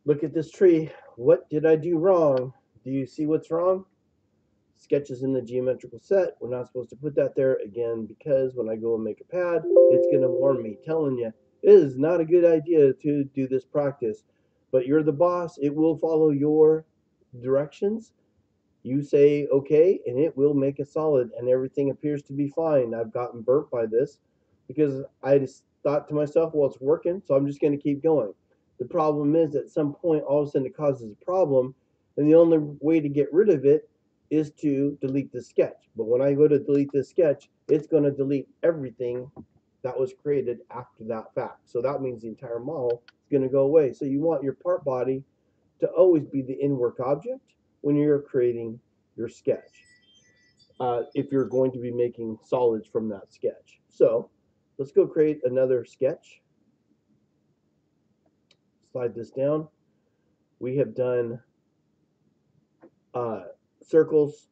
Look at this tree. What did I do wrong? Do you see what's wrong? Sketches in the geometrical set. We're not supposed to put that there again because when I go and make a pad, it's going to warn me, telling you it is not a good idea to do this practice. But you're the boss. It will follow your directions. You say okay, and it will make a solid, and everything appears to be fine. I've gotten burnt by this because I just thought to myself, well, it's working, so I'm just going to keep going. The problem is at some point, all of a sudden, it causes a problem, and the only way to get rid of it is to delete the sketch. But when I go to delete this sketch, it's going to delete everything that was created after that fact. So that means the entire model is going to go away. So you want your part body to always be the in-work object when you're creating your sketch, if you're going to be making solids from that sketch. So let's go create another sketch. Slide this down. We have done circles,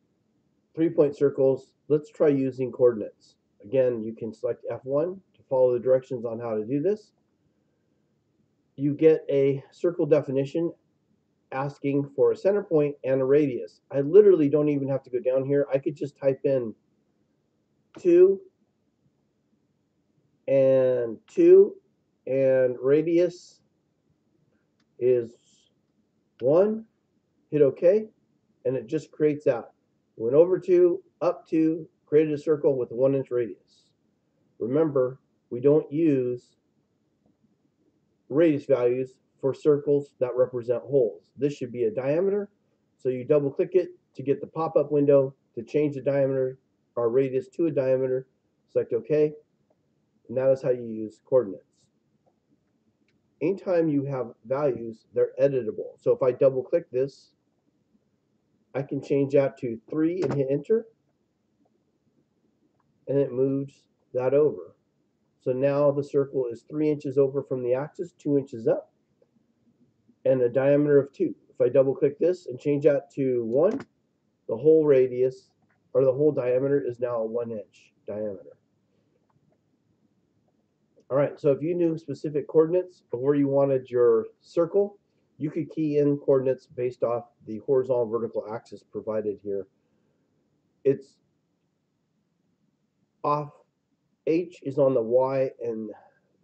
3-point circles. Let's try using coordinates. Again, you can select F1 to follow the directions on how to do this. You get a circle definition asking for a center point and a radius. I literally don't even have to go down here. I could just type in 2 and 2, and radius is 1. Hit OK, and it just creates that. Went over 2, up 2, created a circle with a 1-inch radius. Remember, we don't use radius values for circles that represent holes. This should be a diameter, so you double click it to get the pop-up window to change the diameter or radius to a diameter. Select OK, and that is how you use coordinates. Anytime you have values, they're editable. So if I double click this, I can change that to 3 and hit enter, and it moves that over. So now the circle is 3 inches over from the axis, 2 inches up, and a diameter of 2. If I double click this and change that to 1, the whole radius or the whole diameter is now a 1-inch diameter. All right, so if you knew specific coordinates of where you wanted your circle, you could key in coordinates based off the horizontal vertical axis provided here. It's off, H is on the Y and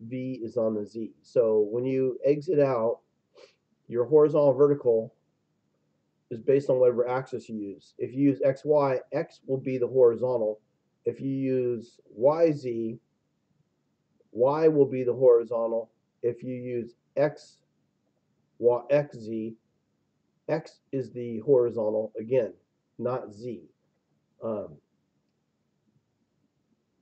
V is on the Z. So when you exit out, your horizontal vertical is based on whatever axis you use. If you use XY, X will be the horizontal. If you use YZ, Y will be the horizontal. If you use XZ, X is the horizontal, again, not Z.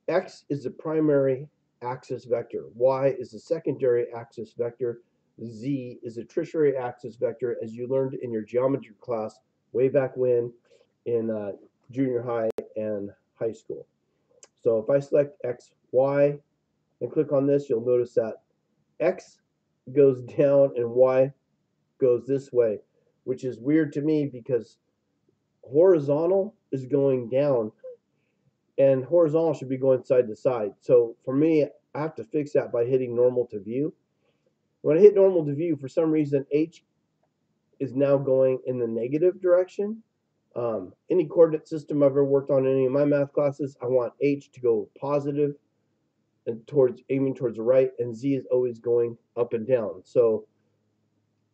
X is the primary axis vector. Y is the secondary axis vector. Z is a tertiary axis vector, as you learned in your geometry class way back when in junior high and high school. So if I select X, Y, and click on this, you'll notice that X goes down and Y goes this way, which is weird to me because horizontal is going down and horizontal should be going side to side. So for me, I have to fix that by hitting normal to view. When I hit normal to view, for some reason, H is now going in the negative direction. Any coordinate system I've ever worked on in any of my math classes, I want H to go positive and aiming towards the right, and Z is always going up and down. So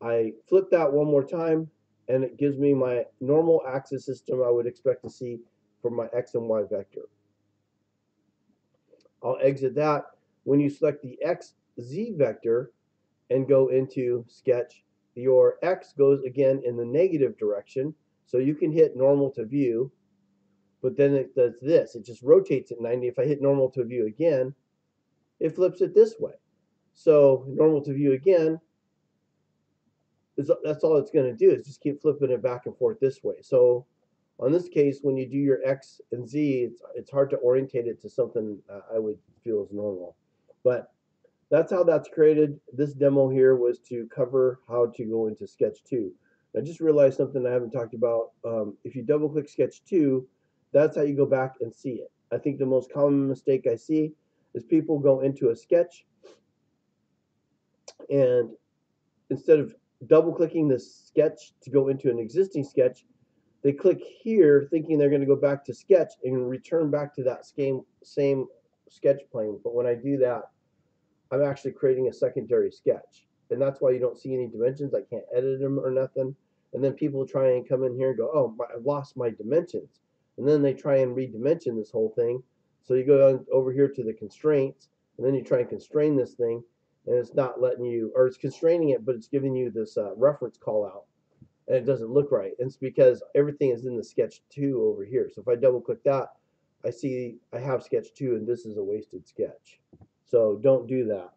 I flip that one more time, and it gives me my normal axis system I would expect to see for my X and Y vector. I'll exit that. When you select the XZ vector and go into sketch, your X goes again in the negative direction. So you can hit normal to view, but then it does this. It just rotates at 90. If I hit normal to view again, it flips it this way. So normal to view again, that's all it's going to do is just keep flipping it back and forth this way. So on this case, when you do your X and Z, it's hard to orientate it to something I would feel is normal. But that's how that's created. This demo here was to cover how to go into Sketch 2. I just realized something I haven't talked about. If you double click Sketch 2, that's how you go back and see it. I think the most common mistake I see is people go into a sketch and instead of double clicking the sketch to go into an existing sketch, they click here thinking they're going to go back to sketch and return back to that same sketch plane. But when I do that, I'm actually creating a secondary sketch. And that's why you don't see any dimensions. I can't edit them or nothing. And then people try and come in here and go, oh, I've lost my dimensions. And then they try and redimension this whole thing. So you go over here to the constraints, and then you try and constrain this thing, and it's not letting you, or it's constraining it, but it's giving you this reference call out, and it doesn't look right. And it's because everything is in the sketch 2 over here. So if I double click that, I see I have sketch 2, and this is a wasted sketch. So don't do that.